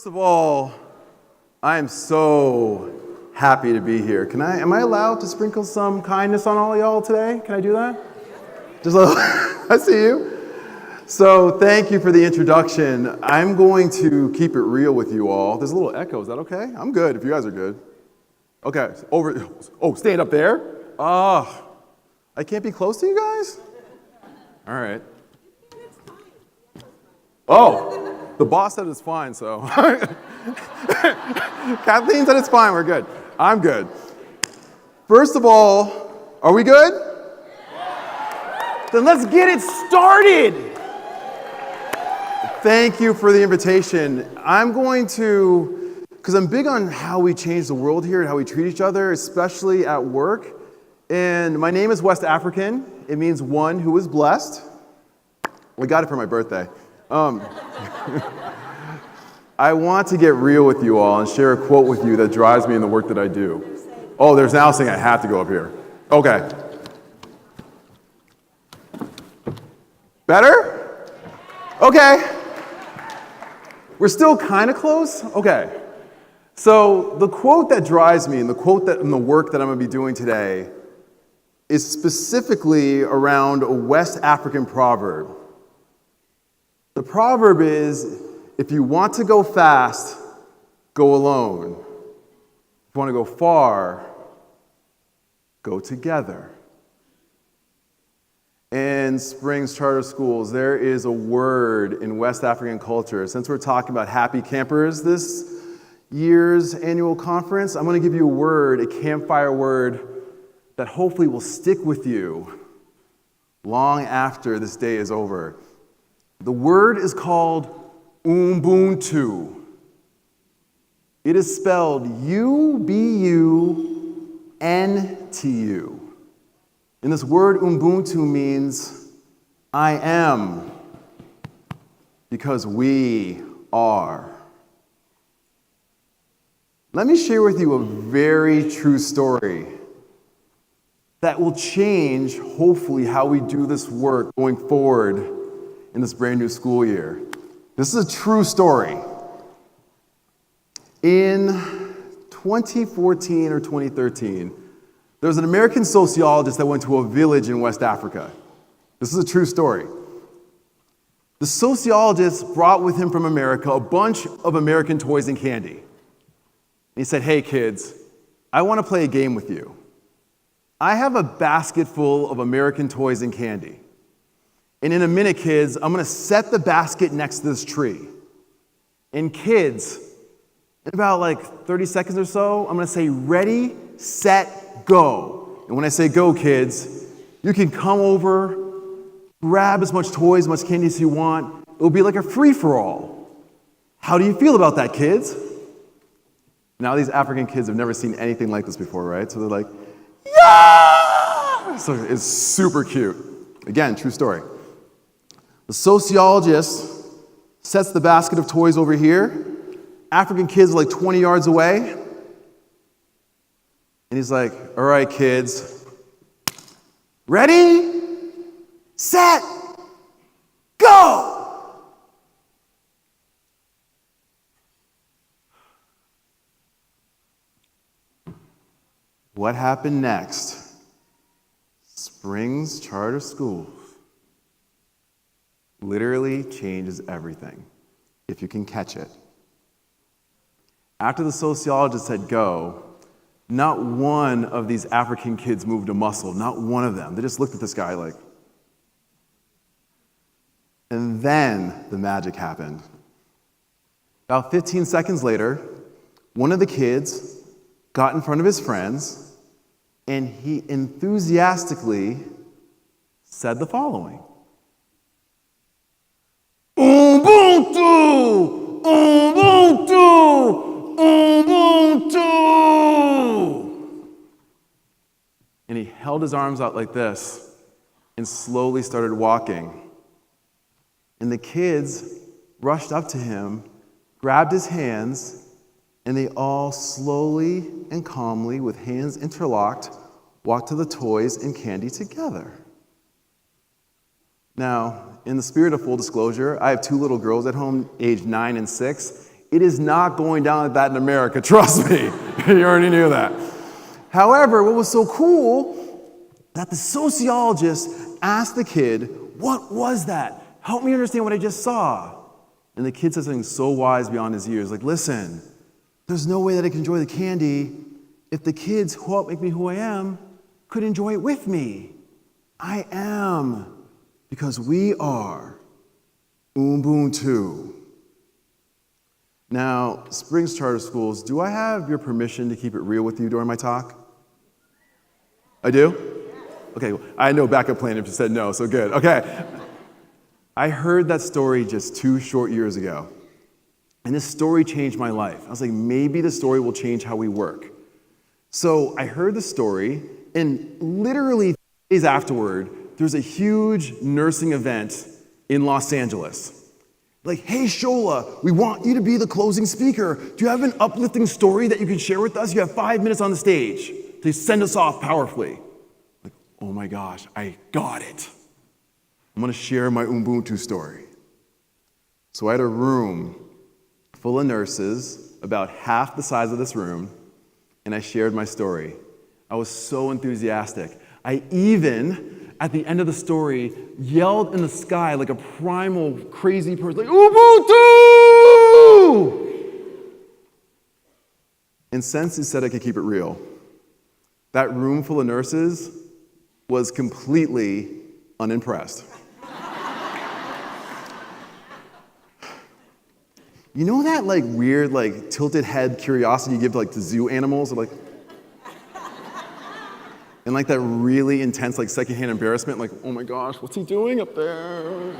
First of all, I am so happy to be here. Am I allowed to sprinkle some kindness on all of y'all today? Can I do that? Just a little, I see you. So thank you for the introduction. I'm going to keep it real with you all. There's a little echo, is that okay? I'm good if you guys are good. Okay, stand up there. I can't be close to you guys? All right. Oh, the boss said it's fine, so. Kathleen said it's fine, we're good. I'm good. First of all, are we good? Then let's get it started. Thank you for the invitation. I'm going to, because I'm big on how we change the world here and how we treat each other, especially at work. And my name is West African. It means one who is blessed. We got it for my birthday. I want to get real with you all and share a quote with you that drives me in the work that I do. Oh, there's now saying I have to go up here. Okay. Better? Okay. We're still kind of close? Okay. So the quote that drives me and the quote that in the work that I'm going to be doing today is specifically around a West African proverb. The proverb is, if you want to go fast, go alone. If you want to go far, go together. In Springs Charter Schools, there is a word in West African culture. Since we're talking about happy campers this year's annual conference, I'm going to give you a word, a campfire word, that hopefully will stick with you long after this day is over. The word is called Ubuntu. It is spelled U-B-U-N-T-U. And this word Ubuntu means I am, because we are. Let me share with you a very true story that will change, hopefully, how we do this work going forward in this brand new school year. This is a true story. In 2014 or 2013, there was an American sociologist that went to a village in West Africa. This is a true story. The sociologist brought with him from America a bunch of American toys and candy. He said, hey kids, I want to play a game with you. I have a basket full of American toys and candy. And in a minute, kids, I'm going to set the basket next to this tree. And kids, in about 30 seconds or so, I'm going to say, ready, set, go. And when I say go, kids, you can come over, grab as much toys, as much candy as you want. It'll be like a free-for-all. How do you feel about that, kids? Now these African kids have never seen anything like this before, right? So they're like, yeah! So it's super cute. Again, true story. The sociologist sets the basket of toys over here. African kids are 20 yards away. And he's like, all right, kids. Ready, set, go! What happened next? Springs Charter Schools literally changes everything, if you can catch it. After the sociologist said go, not one of these African kids moved a muscle, not one of them. They just looked at this guy like. And then the magic happened. About 15 seconds later, one of the kids got in front of his friends, and he enthusiastically said the following. Ubuntu! Ubuntu! Ubuntu! And he held his arms out like this and slowly started walking. And the kids rushed up to him, grabbed his hands, and they all slowly and calmly, with hands interlocked, walked to the toys and candy together. Now, in the spirit of full disclosure, I have two little girls at home, aged 9 and 6. It is not going down like that in America, trust me. You already knew that. However, what was so cool, that the sociologist asked the kid, what was that? Help me understand what I just saw. And the kid said something so wise beyond his years, like, listen, there's no way that I can enjoy the candy if the kids who help make me who I am could enjoy it with me. I am, because we are Ubuntu. Now, Springs Charter Schools, do I have your permission to keep it real with you during my talk? I do? Okay, I had no backup plan if you said no, so good. Okay. I heard that story just 2 short years ago, and this story changed my life. I was like, maybe the story will change how we work. So I heard the story, and literally days afterward, there's a huge nursing event in Los Angeles. Like, hey, Shola, we want you to be the closing speaker. Do you have an uplifting story that you can share with us? You have 5 minutes on the stage to send us off powerfully. Like, oh my gosh, I got it. I'm going to share my Ubuntu story. So I had a room full of nurses, about half the size of this room, and I shared my story. I was so enthusiastic. I even, at the end of the story, yelled in the sky like a primal, crazy person, like, Ubuntu! And since he said I could keep it real, that room full of nurses was completely unimpressed. You know that like weird, like tilted head curiosity you give to like to zoo animals? Or, like, and like that really intense like secondhand embarrassment, like, oh my gosh, what's he doing up there?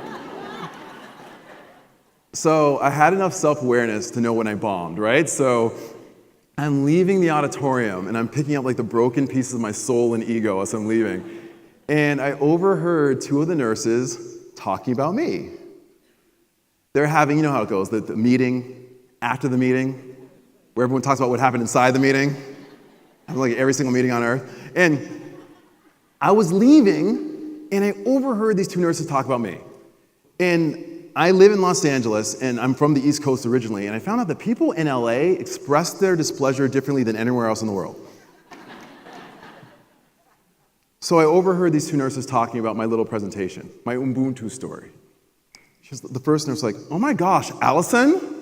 So I had enough self-awareness to know when I bombed, right? So I'm leaving the auditorium and I'm picking up like the broken pieces of my soul and ego as I'm leaving. And I overheard 2 of the nurses talking about me. They're having, you know how it goes, the meeting, after the meeting, where everyone talks about what happened inside the meeting. Like every single meeting on earth. And I was leaving, and I overheard these 2 nurses talk about me. And I live in Los Angeles, and I'm from the East Coast originally, and I found out that people in LA express their displeasure differently than anywhere else in the world. So I overheard these 2 nurses talking about my little presentation, my Ubuntu story. The first nurse was like, oh my gosh, Allison?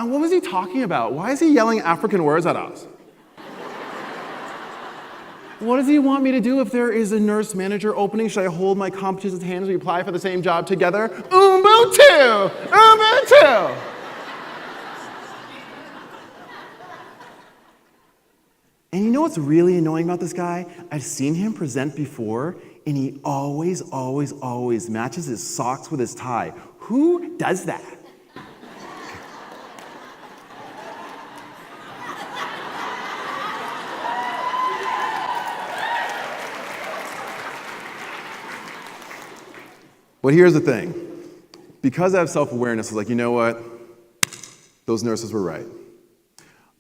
What was he talking about? Why is he yelling African words at us? What does he want me to do if there is a nurse manager opening? Should I hold my competition's hands and we apply for the same job together? Ubuntu! Ubuntu! And you know what's really annoying about this guy? I've seen him present before, and he always matches his socks with his tie. Who does that? But here's the thing. Because I have self-awareness, I was like, you know what? Those nurses were right.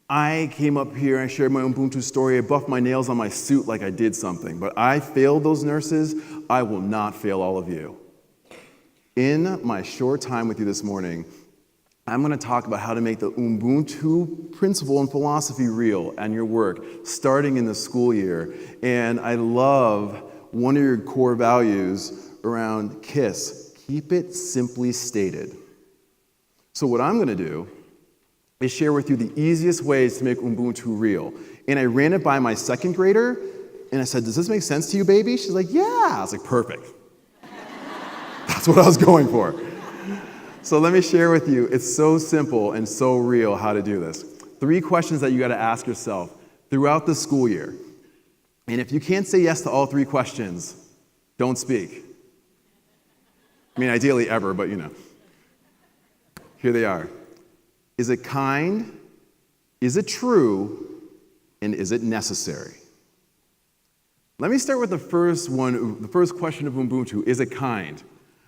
I came up here, I shared my Ubuntu story, I buffed my nails on my suit like I did something, but I failed those nurses. I will not fail all of you. In my short time with you this morning, I'm going to talk about how to make the Ubuntu principle and philosophy real and your work, starting in the school year. And I love one of your core values around KISS, keep it simply stated. So what I'm going to do is share with you the easiest ways to make Ubuntu real. And I ran it by my 2nd grader, and I said, does this make sense to you, baby? She's like, yeah. I was like, perfect. That's what I was going for. So let me share with you, it's so simple and so real how to do this. 3 questions that you got to ask yourself throughout the school year. And if you can't say yes to all 3 questions, don't speak. I mean, ideally ever, but you know. Here they are. Is it kind? Is it true? And is it necessary? Let me start with the first one, the first question of Ubuntu. Is it kind?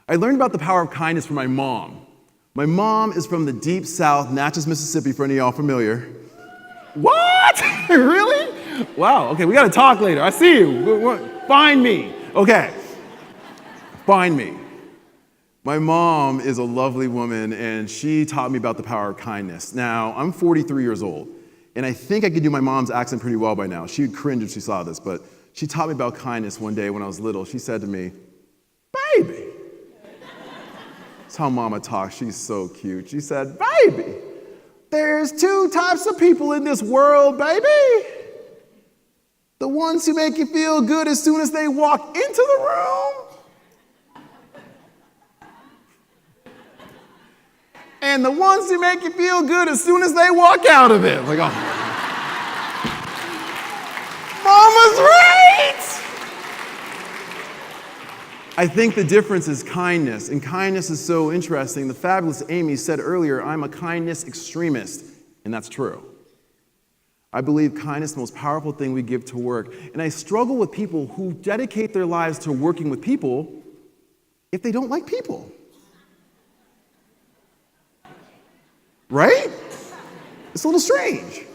I learned about the power of kindness from my mom. My mom is from the deep south, Natchez, Mississippi, for any of y'all familiar. What? Really? Wow, okay, we gotta talk later. I see you. Find me. Okay, find me. My mom is a lovely woman, and she taught me about the power of kindness. Now, I'm 43 years old, and I think I could do my mom's accent pretty well by now. She would cringe if she saw this, but she taught me about kindness one day when I was little. She said to me, "Baby." That's how Mama talks. She's so cute. She said, "Baby, there's two types of people in this world, baby. The ones who make you feel good as soon as they walk into the room, and the ones who make you feel good as soon as they walk out of it." Like, oh. Mama's right! I think the difference is kindness, and kindness is so interesting. The fabulous Amy said earlier, "I'm a kindness extremist," and that's true. I believe kindness is the most powerful thing we give to work, and I struggle with people who dedicate their lives to working with people if they don't like people. Right? It's a little strange.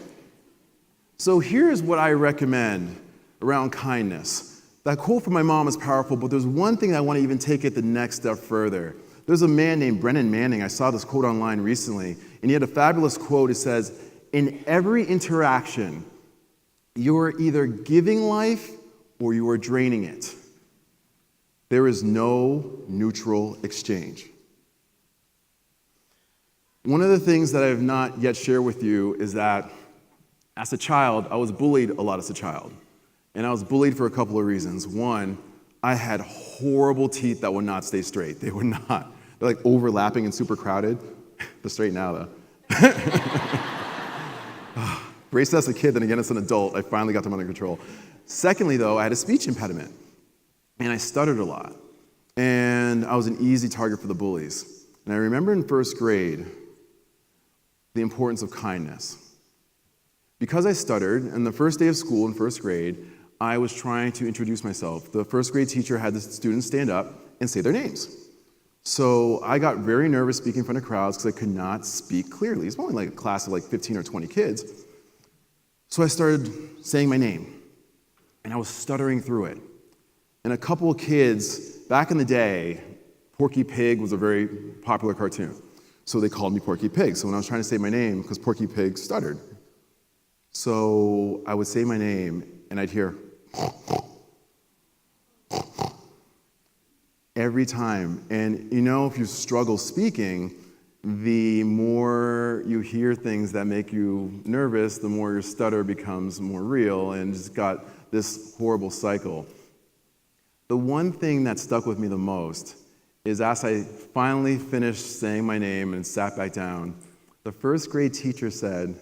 So here's what I recommend around kindness. That quote from my mom is powerful, but there's one thing I want to even take it the next step further. There's a man named Brennan Manning. I saw this quote online recently, and he had a fabulous quote. It says, "In every interaction, you are either giving life or you are draining it. There is no neutral exchange." One of the things that I have not yet shared with you is that as a child, I was bullied a lot as a child. And I was bullied for a couple of reasons. One, I had horrible teeth that would not stay straight. They would not. They're like overlapping and super crowded. They're straight now, though. Braced as a kid, then again as an adult, I finally got them under control. Secondly, though, I had a speech impediment. And I stuttered a lot. And I was an easy target for the bullies. And I remember in first grade, the importance of kindness. Because I stuttered, and the first day of school in first grade, I was trying to introduce myself. The first grade teacher had the students stand up and say their names. So I got very nervous speaking in front of crowds because I could not speak clearly. It's only like a class of like 15 or 20 kids. So I started saying my name, and I was stuttering through it. And a couple of kids, back in the day, Porky Pig was a very popular cartoon. So they called me Porky Pig. So when I was trying to say my name, because Porky Pig stuttered, so I would say my name, and I'd hear every time. And you know, if you struggle speaking, the more you hear things that make you nervous, the more your stutter becomes more real, and just got this horrible cycle. The one thing that stuck with me the most is as I finally finished saying my name and sat back down, the first grade teacher said,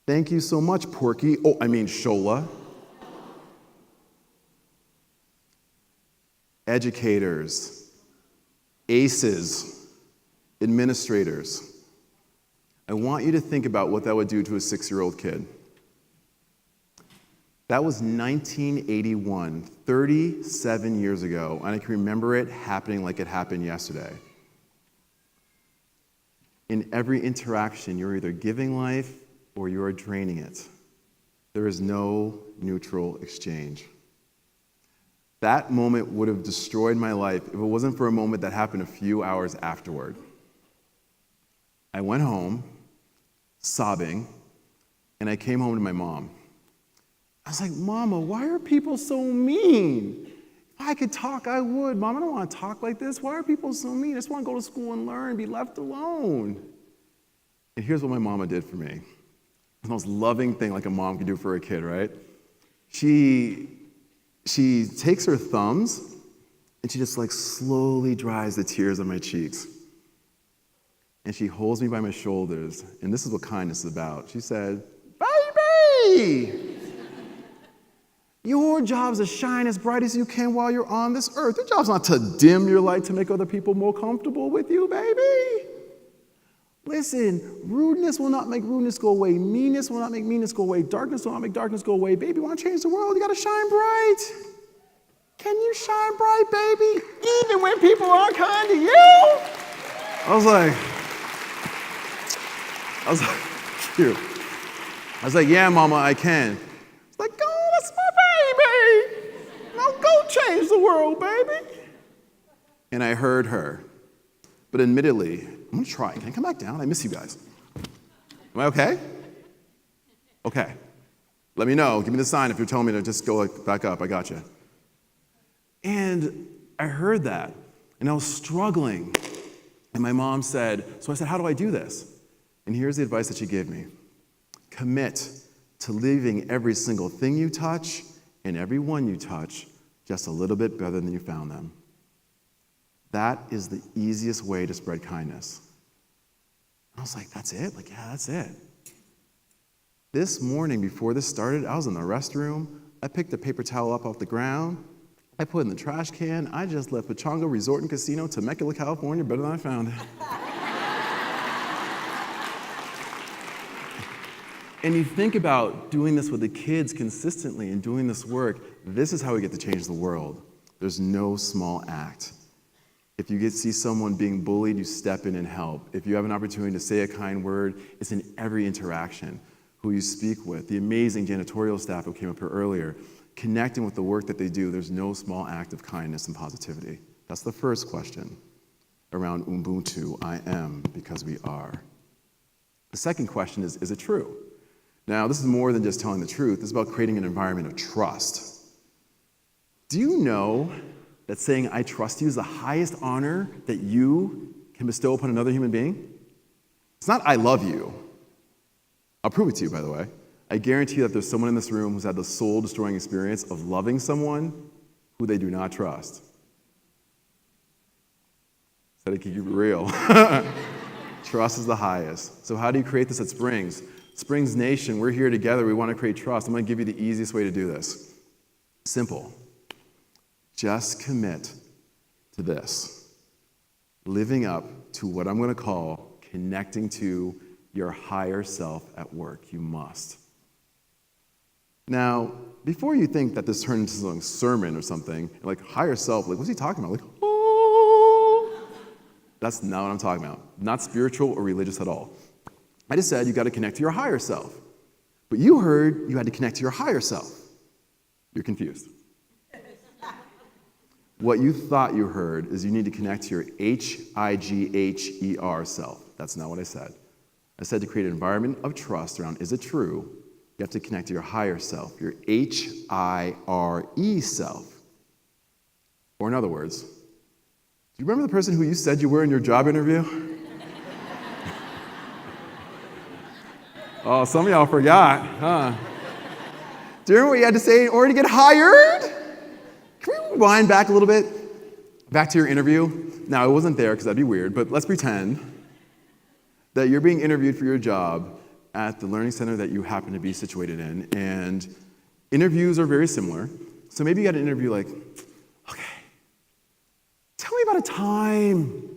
"Thank you so much, Porky." Oh, I mean Shola. Educators, ACEs, administrators. I want you to think about what that would do to a 6-year-old kid. That was 1981, 37 years ago, and I can remember it happening like it happened yesterday. In every interaction, you're either giving life or you are draining it. There is no neutral exchange. That moment would have destroyed my life if it wasn't for a moment that happened a few hours afterward. I went home, sobbing, and I came home to my mom. I was like, "Mama, why are people so mean? If I could talk, I would. Mom, I don't want to talk like this. Why are people so mean? I just want to go to school and learn, be left alone." And here's what my mama did for me. The most loving thing like a mom can do for a kid, right? She takes her thumbs and she just like slowly dries the tears on my cheeks. And she holds me by my shoulders, and this is what kindness is about. She said, "Baby, your job is to shine as bright as you can while you're on this earth. Your job's not to dim your light to make other people more comfortable with you, baby. Listen, rudeness will not make rudeness go away. Meanness will not make meanness go away. Darkness will not make darkness go away. Baby, you want to change the world? You got to shine bright. Can you shine bright, baby, even when people aren't kind to you?" I was like, cute. I was like, "Yeah, Mama, I can." It's like, world, baby. And I heard her. But admittedly, I'm gonna try. Can I come back down? I miss you guys. Am I okay? Okay. Let me know. Give me the sign if you're telling me to just go back up. I got you. And I heard that, and I was struggling. And my mom said, so I said, how do I do this? And here's the advice that she gave me. Commit to leaving every single thing you touch and every one you touch just a little bit better than you found them. That is the easiest way to spread kindness. I was like, that's it? Like, yeah, that's it. This morning before this started, I was in the restroom. I picked a paper towel up off the ground. I put it in the trash can. I just left Pechanga Resort and Casino, Temecula, California, better than I found it. And you think about doing this with the kids consistently and doing this work, this is how we get to change the world. There's no small act. If you see someone being bullied, you step in and help. If you have an opportunity to say a kind word, it's in every interaction. Who you speak with, the amazing janitorial staff who came up here earlier, connecting with the work that they do, there's no small act of kindness and positivity. That's the first question around Ubuntu, I am because we are. The second question is it true? Now, this is more than just telling the truth. This is about creating an environment of trust. Do you know that saying I trust you is the highest honor that you can bestow upon another human being? It's not I love you. I'll prove it to you, by the way. I guarantee that there's someone in this room who's had the soul-destroying experience of loving someone who they do not trust. Said it keep it real. Trust is the highest. So how do you create this at Springs? Springs Nation, we're here together. We want to create trust. I'm going to give you the easiest way to do this. Simple. Just commit to this. Living up to what I'm going to call connecting to your higher self at work. You must. Now, before you think that this turned into some sermon or something, like higher self, like what's he talking about? Like, oh, that's not what I'm talking about. Not spiritual or religious at all. I just said you got to connect to your higher self. But you heard you had to connect to your higher self. You're confused. What you thought you heard is you need to connect to your H-I-G-H-E-R self. That's not what I said. I said to create an environment of trust around, is it true? You have to connect to your higher self, your H-I-R-E self. Or in other words, do you remember the person who you said you were in your job interview? Oh, some of y'all forgot, huh? Do you remember what you had to say in order to get hired? Can we rewind back a little bit? Back to your interview. Now, I wasn't there because that'd be weird, but let's pretend that you're being interviewed for your job at the learning center that you happen to be situated in, and interviews are very similar. So maybe you got an interview like, okay, tell me about a time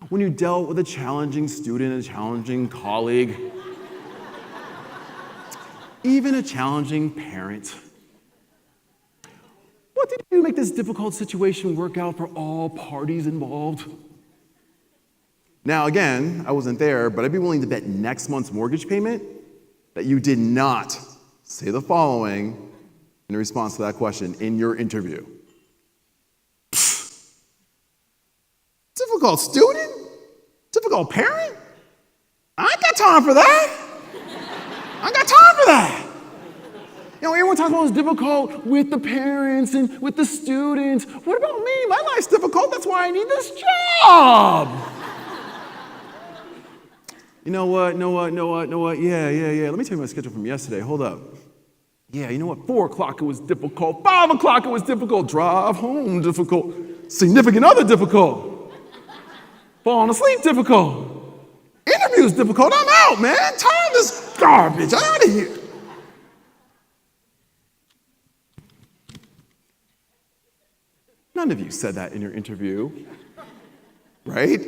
when you dealt with a challenging student, a challenging colleague, even a challenging parent. What did you do to make this difficult situation work out for all parties involved? Now, again, I wasn't there, but I'd be willing to bet next month's mortgage payment that you did not say the following in response to that question in your interview. Difficult student? Difficult parent? I ain't got time for that. I ain't got time for that. You know, everyone talks about what's difficult with the parents and with the students. What about me? My life's difficult. That's why I need this job. You know what? Yeah. Let me tell you my schedule from yesterday. Hold up. Yeah, you know what? 4 o'clock it was difficult. 5 o'clock it was difficult. Drive home difficult. Significant other difficult. Falling asleep difficult. Interviews difficult. I'm out, man. Time is garbage. I'm out of here. None of you said that in your interview, right?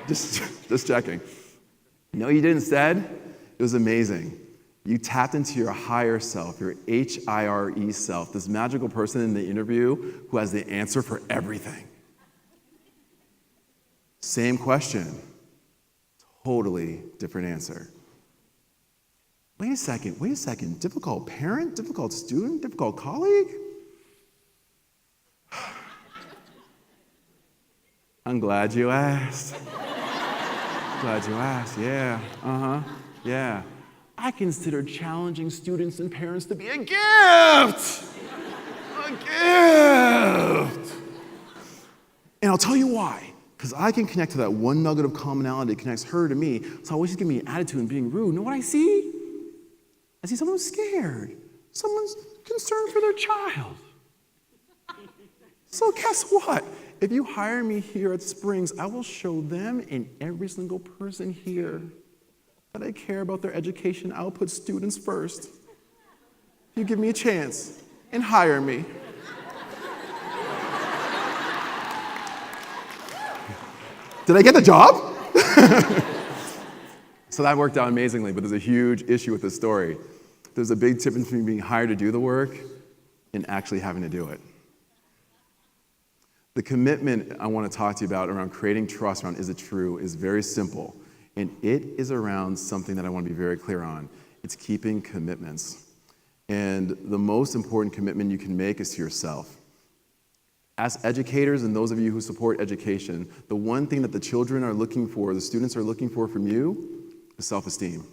Just checking. No, you didn't instead. It was amazing. You tapped into your higher self, your H-I-R-E self, this magical person in the interview who has the answer for everything. Same question, totally different answer. Wait a second. Difficult parent, difficult student, difficult colleague? I'm glad you asked. Glad you asked, yeah, yeah. I consider challenging students and parents to be a gift. A gift. And I'll tell you why. Because I can connect to that one nugget of commonality that connects her to me. So I always just give me an attitude and being rude. You know what I see? I see someone who's scared. Someone's concerned for their child. So guess what? If you hire me here at Springs, I will show them and every single person here that I care about their education. I'll put students first. If you give me a chance and hire me. Did I get the job? So that worked out amazingly, but there's a huge issue with this story. There's a big difference between being hired to do the work and actually having to do it. The commitment I want to talk to you about around creating trust around is it true is very simple. And it is around something that I want to be very clear on. It's keeping commitments. And the most important commitment you can make is to yourself. As educators and those of you who support education, the one thing that the children are looking for, the students are looking for from you, is self-esteem.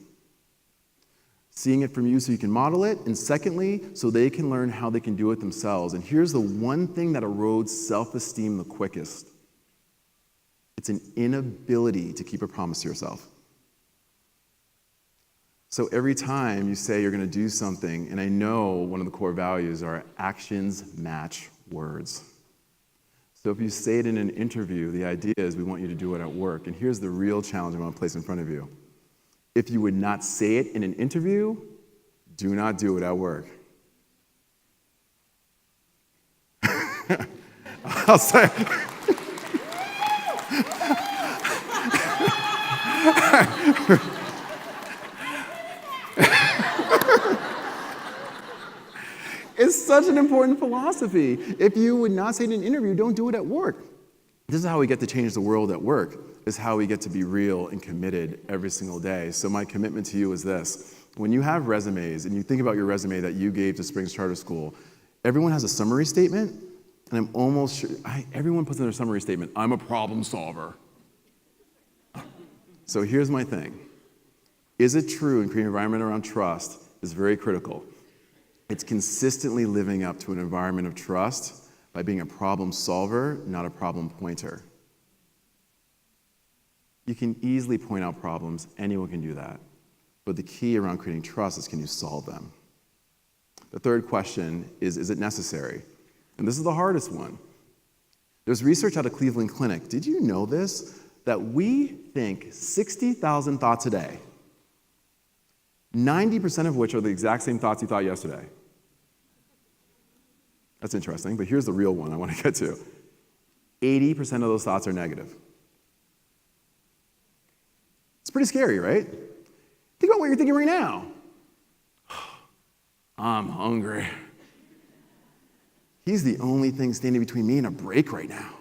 Seeing it from you so you can model it, and secondly, so they can learn how they can do it themselves. And here's the one thing that erodes self-esteem the quickest. It's an inability to keep a promise to yourself. So every time you say you're going to do something, and I know one of the core values are actions match words. So if you say it in an interview, the idea is we want you to do it at work. And here's the real challenge I want to place in front of you. If you would not say it in an interview, do not do it at work. I'll say It's such an important philosophy. If you would not say it in an interview, don't do it at work. This is how we get to change the world at work, is how we get to be real and committed every single day. So my commitment to you is this. When you have resumes and you think about your resume that you gave to Springs Charter School, everyone has a summary statement, and I'm almost sure, everyone puts in their summary statement, I'm a problem solver. So here's my thing. Is it true in creating an environment around trust is very critical. It's consistently living up to an environment of trust by being a problem solver, not a problem pointer. You can easily point out problems. Anyone can do that. But the key around creating trust is, can you solve them? The third question is it necessary? And this is the hardest one. There's research out of Cleveland Clinic. Did you know this? That we think 60,000 thoughts a day, 90% of which are the exact same thoughts you thought yesterday. That's interesting, but here's the real one I want to get to. 80% of those thoughts are negative. It's pretty scary, right? Think about what you're thinking right now. I'm hungry. He's the only thing standing between me and a break right now.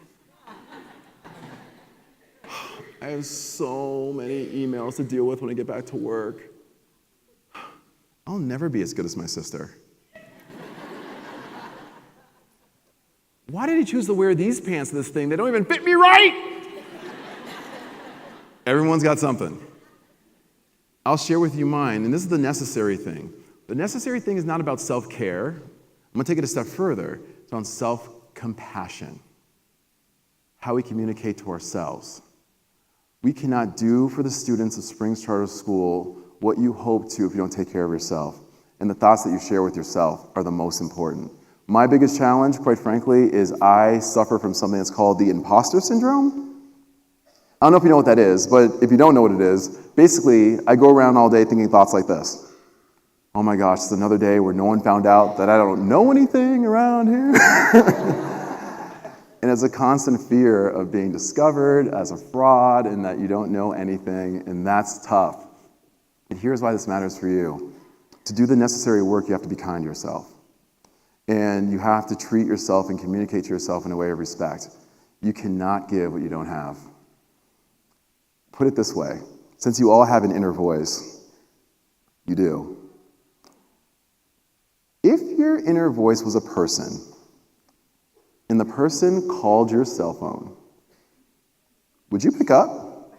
I have so many emails to deal with when I get back to work. I'll never be as good as my sister. Why did he choose to wear these pants to this thing? They don't even fit me right. Everyone's got something. I'll share with you mine, and this is the necessary thing. The necessary thing is not about self-care. I'm going to take it a step further. It's on self-compassion. How we communicate to ourselves. We cannot do for the students of Springs Charter School what you hope to if you don't take care of yourself. And the thoughts that you share with yourself are the most important. My biggest challenge, quite frankly, is I suffer from something that's called the imposter syndrome. I don't know if you know what that is, but if you don't know what it is, basically, I go around all day thinking thoughts like this. Oh my gosh, it's another day where no one found out that I don't know anything around here. And it's a constant fear of being discovered as a fraud and that you don't know anything, and that's tough. And here's why this matters for you. To do the necessary work, you have to be kind to yourself. And you have to treat yourself and communicate to yourself in a way of respect. You cannot give what you don't have. Put it this way. Since you all have an inner voice, you do. If your inner voice was a person, and the person called your cell phone, Would you pick up?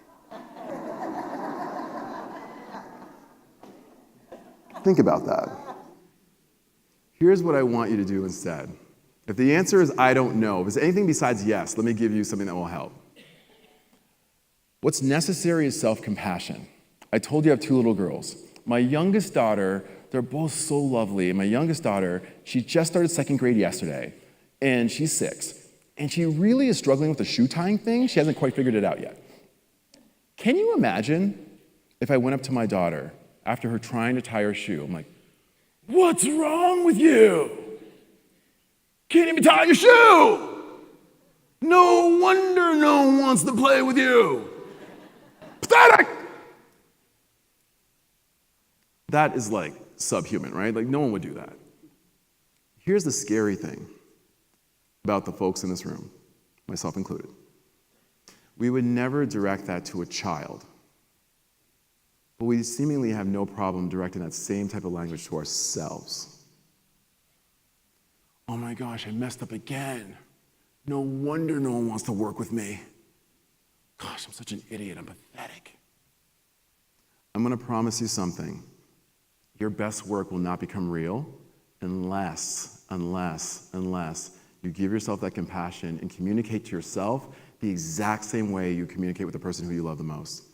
Think about that. Here's what I want you to do instead. If the answer is I don't know, if it's anything besides yes, let me give you something that will help. What's necessary is self-compassion. I told you I have 2 little girls. My youngest daughter, they're both so lovely. And my youngest daughter, she just started 2nd grade yesterday, and she's 6. And she really is struggling with the shoe tying thing. She hasn't quite figured it out yet. Can you imagine if I went up to my daughter after her trying to tie her shoe? I'm like, what's wrong with you? Can't even tie your shoe. No wonder no one wants to play with you. Pathetic. That is like subhuman, right? Like no one would do that. Here's the scary thing about the folks in this room, myself included. We would never direct that to a child, but we seemingly have no problem directing that same type of language to ourselves. Oh my gosh, I messed up again. No wonder no one wants to work with me. Gosh, I'm such an idiot, I'm pathetic. I'm gonna promise you something. Your best work will not become real unless you give yourself that compassion and communicate to yourself the exact same way you communicate with the person who you love the most.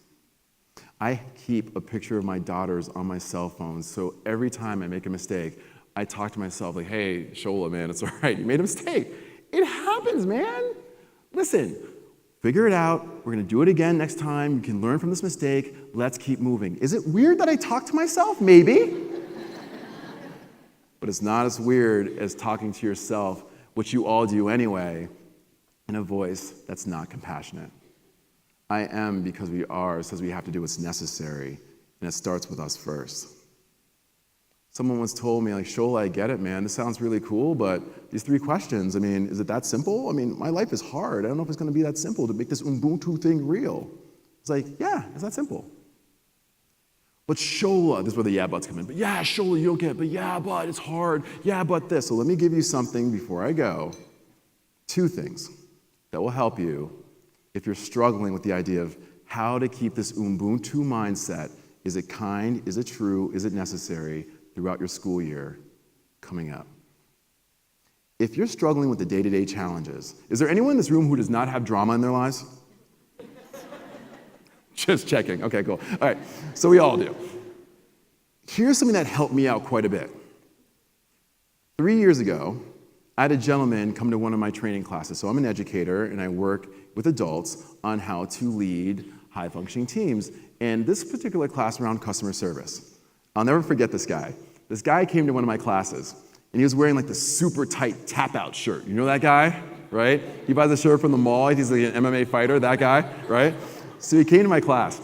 I keep a picture of my daughters on my cell phone, so every time I make a mistake, I talk to myself like, hey, Shola, man, it's all right. You made a mistake. It happens, man. Listen, figure it out. We're going to do it again next time. You can learn from this mistake. Let's keep moving. Is it weird that I talk to myself? Maybe. But it's not as weird as talking to yourself, which you all do anyway, in a voice that's not compassionate. I am because we are says we have to do what's necessary, and it starts with us first. Someone once told me, like, Shola, I get it, man. This sounds really cool, but these 3 questions, I mean, is it that simple? I mean, my life is hard. I don't know if it's going to be that simple to make this Ubuntu thing real. It's like, yeah, it's that simple. But Shola, this is where the yeah buts come in. But yeah, Shola, you don't get it. But yeah, but it's hard. Yeah, but this. So let me give you something before I go. 2 things that will help you if you're struggling with the idea of how to keep this Ubuntu mindset. Is it kind? Is it true? Is it necessary? Throughout your school year coming up. If you're struggling with the day-to-day challenges, is there anyone in this room who does not have drama in their lives? Just checking. Okay, cool. All right, so we all do. Here's something that helped me out quite a bit. 3 years ago, I had a gentleman come to one of my training classes. So I'm an educator, and I work with adults on how to lead high-functioning teams. And this particular class around customer service. I'll never forget this guy. This guy came to one of my classes, and he was wearing like the super tight tap-out shirt. You know that guy, right? He buys a shirt from the mall. He's like an MMA fighter, that guy, right? So he came to my class,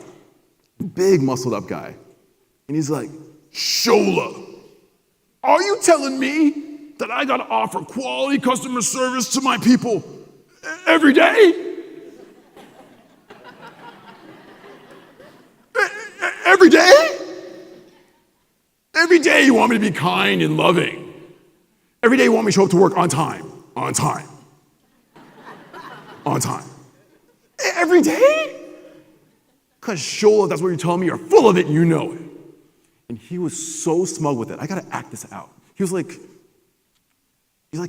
big muscled up guy. And he's like, Shola, are you telling me that I gotta offer quality customer service to my people every day? Every day? Every day you want me to be kind and loving. Every day you want me to show up to work on time. On time. On time. Every day? Because Shola, that's what you're telling me, you're full of it and you know it. And he was so smug with it. I gotta act this out. He's like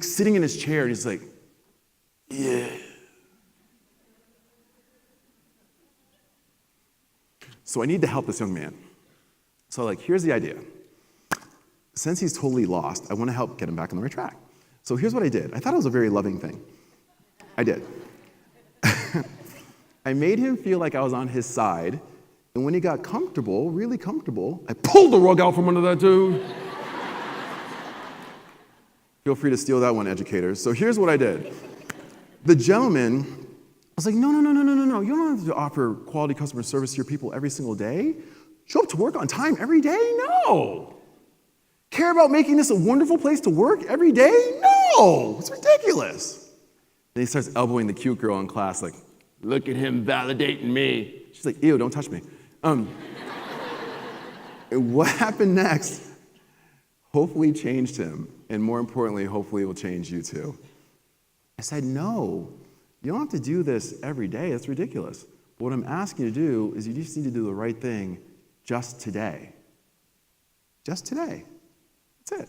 sitting in his chair and he's like, yeah. So I need to help this young man. So here's the idea. Since he's totally lost, I want to help get him back on the right track. So here's what I did. I thought it was a very loving thing. I did. I made him feel like I was on his side, and when he got comfortable, really comfortable, I pulled the rug out from under that dude. Feel free to steal that one, educators. So here's what I did. The gentleman was like, no. You don't have to offer quality customer service to your people every single day. Show up to work on time every day? No. Care about making this a wonderful place to work every day? No. It's ridiculous. Then he starts elbowing the cute girl in class like, look at him validating me. She's like, ew, don't touch me. And what happened next hopefully changed him. And more importantly, hopefully it will change you too. I said, no, You don't have to do this every day. That's ridiculous. But what I'm asking you to do is you just need to do the right thing just today. Just today. That's it.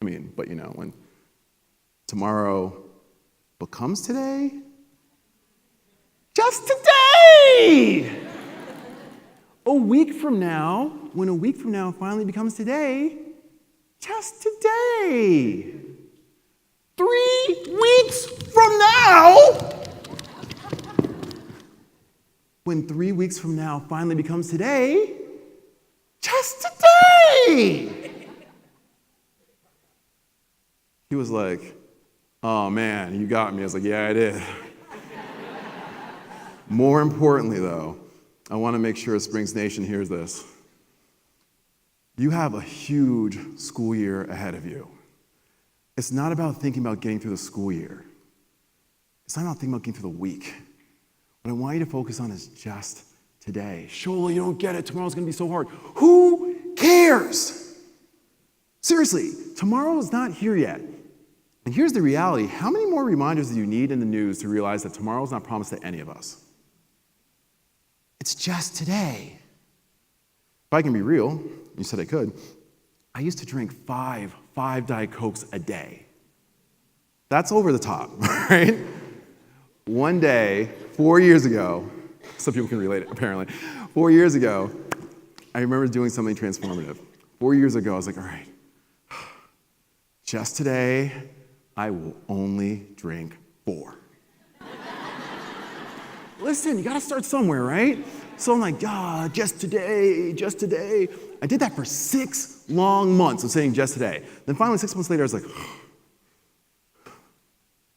I mean, but when tomorrow becomes today, just today! A week from now, when a week from now finally becomes today, just today. 3 weeks from now, when 3 weeks from now finally becomes today, just today. He was like, oh man, you got me. I was like, yeah, I did. More importantly, though, I want to make sure Springs Nation hears this. You have a huge school year ahead of you. It's not about thinking about getting through the school year. It's not about thinking about getting through the week. What I want you to focus on is just today. Shola, you don't get it. Tomorrow's going to be so hard. Who cares? Seriously, tomorrow is not here yet. And here's the reality. How many more reminders do you need in the news to realize that tomorrow is not promised to any of us? It's just today. If I can be real, you said I could, I used to drink five Diet Cokes a day. That's over the top, right? One day, 4 years ago, some people can relate it, apparently. 4 years ago, I remember doing something transformative. 4 years ago, I was like, all right, just today, I will only drink 4. Listen, you gotta start somewhere, right? So I'm like, just today, just today. I did that for 6 long months of saying just today. Then finally, 6 months later, I was like,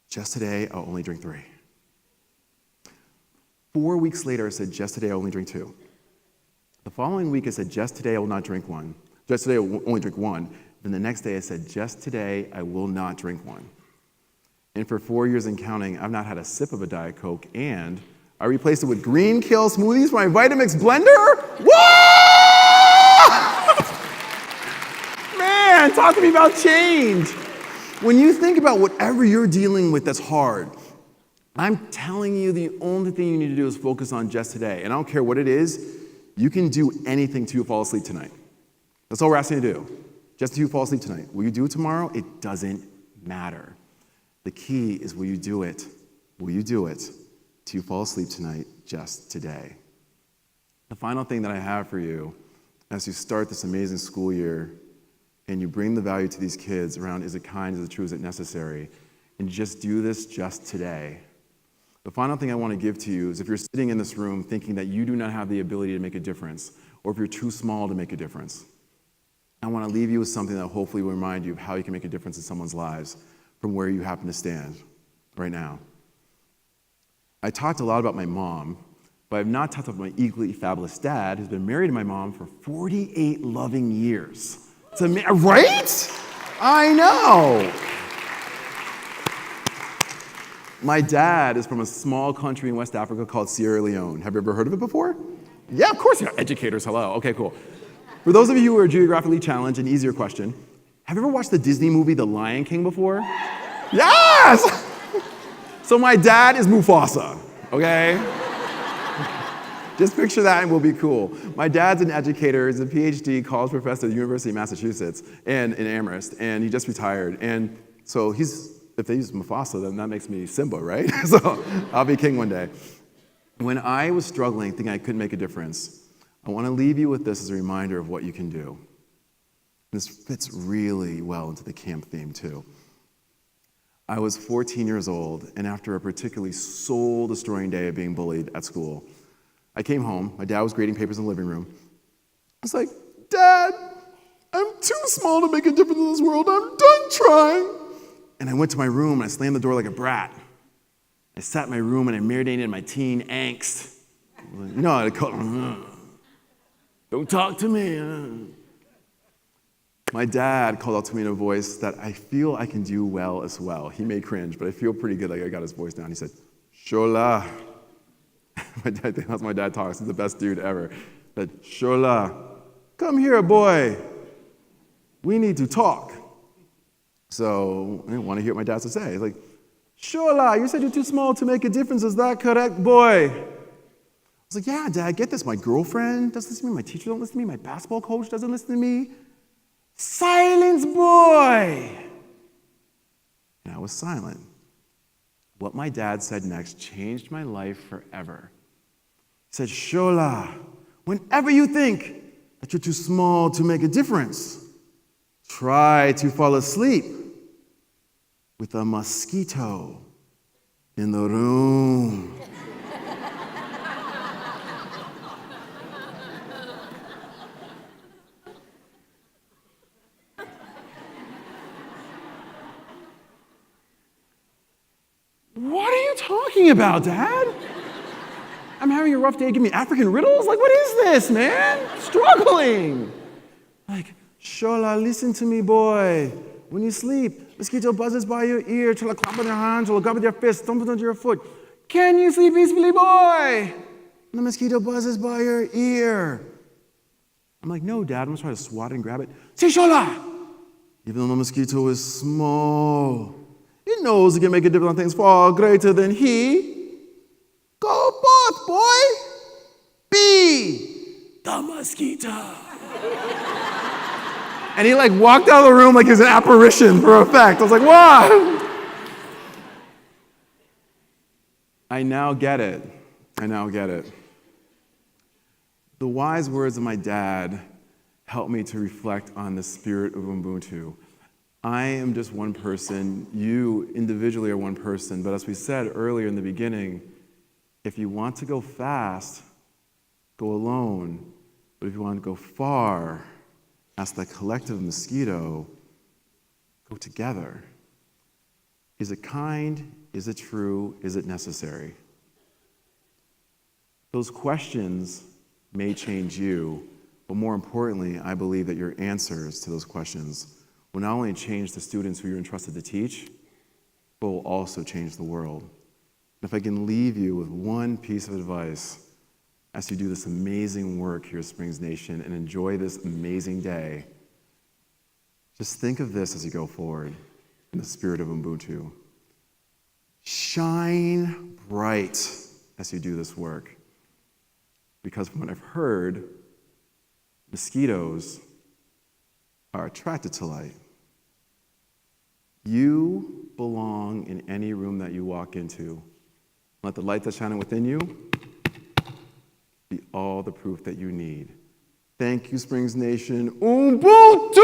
just today, I'll only drink 3. 4 weeks later, I said, just today, I'll only drink 2. The following week, I said, just today, I will not drink 1. Just today, I will only drink 1. Then the next day, I said, just today, I will not drink 1. And for 4 years and counting, I've not had a sip of a Diet Coke, and I replaced it with Green Kale smoothies from my Vitamix blender. Whoa! Man, talk to me about change. When you think about whatever you're dealing with that's hard, I'm telling you the only thing you need to do is focus on just today. And I don't care what it is, you can do anything till you fall asleep tonight. That's all we're asking you to do. Just till you fall asleep tonight. Will you do it tomorrow? It doesn't matter. The key is, will you do it? Will you do it till you fall asleep tonight, just today? The final thing that I have for you as you start this amazing school year and you bring the value to these kids around, is it kind, is it true, is it necessary, and just do this just today. The final thing I want to give to you is, if you're sitting in this room thinking that you do not have the ability to make a difference, or if you're too small to make a difference, I want to leave you with something that hopefully will remind you of how you can make a difference in someone's lives from where you happen to stand right now. I talked a lot about my mom, but I've not talked about my equally fabulous dad, who's been married to my mom for 48 loving years. It's right? I know. My dad is from a small country in West Africa called Sierra Leone. Have you ever heard of it before? Yeah, of course. Yeah, educators, hello. Okay, cool. For those of you who are geographically challenged, an easier question. Have you ever watched the Disney movie The Lion King before? Yes! So my dad is Mufasa, okay? Just picture that and we'll be cool. My dad's an educator. He's a PhD college professor at the University of Massachusetts and in Amherst, and he just retired. And so if they use Mufasa, then that makes me Simba, right? So I'll be king one day. When I was struggling, thinking I couldn't make a difference, I want to leave you with this as a reminder of what you can do. This fits really well into the camp theme, too. I was 14 years old, and after a particularly soul-destroying day of being bullied at school, I came home. My dad was grading papers in the living room. I was like, Dad, I'm too small to make a difference in this world. I'm done trying. And I went to my room, and I slammed the door like a brat. I sat in my room, and I marinated in my teen angst. You know how to call it. Don't talk to me. My dad called out to me in a voice that I feel I can do well as well. He may cringe, but I feel pretty good, like I got his voice down. He said, Shola. That's my dad talks. He's the best dude ever. He said, Shola, come here, boy. We need to talk. So I want to hear what my dad has to say. He's like, Shola, you said you're too small to make a difference. Is that correct, boy? I was like, yeah, Dad, get this. My girlfriend doesn't listen to me. My teacher doesn't listen to me. My basketball coach doesn't listen to me. Silence, boy. And I was silent. What my dad said next changed my life forever. He said, Shola, whenever you think that you're too small to make a difference, try to fall asleep with a mosquito in the room. What are you talking about, Dad? I'm having a rough day. Give me African riddles? Like, what is this, man? Struggling. Like, Shola, listen to me, boy. When you sleep, mosquito buzzes by your ear, till clap on your hand, till grab with your fist, stomp it under your foot. Can you sleep peacefully, boy? And the mosquito buzzes by your ear. I'm like, no, Dad. I'm going to try to swat it and grab it. See, Shola! Even though the mosquito is small, it knows it can make a difference on things far greater than he. Go forth, boy. Be the mosquito. And he like walked out of the room like he was an apparition for effect. I was like, wow. I now get it. The wise words of my dad helped me to reflect on the spirit of Ubuntu. I am just one person. You individually are one person. But as we said earlier in the beginning, if you want to go fast, go alone. But if you want to go far, as the collective mosquito, go together. Is it kind? Is it true? Is it necessary? Those questions may change you, but more importantly, I believe that your answers to those questions will not only change the students who you're entrusted to teach, but will also change the world. And if I can leave you with one piece of advice as you do this amazing work here at Springs Nation and enjoy this amazing day, just think of this as you go forward in the spirit of Ubuntu. Shine bright as you do this work. Because from what I've heard, mosquitoes are attracted to light. You belong in any room that you walk into. Let the light that's shining within you be all the proof that you need. Thank you, Springs Nation. Ubuntu!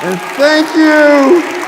And thank you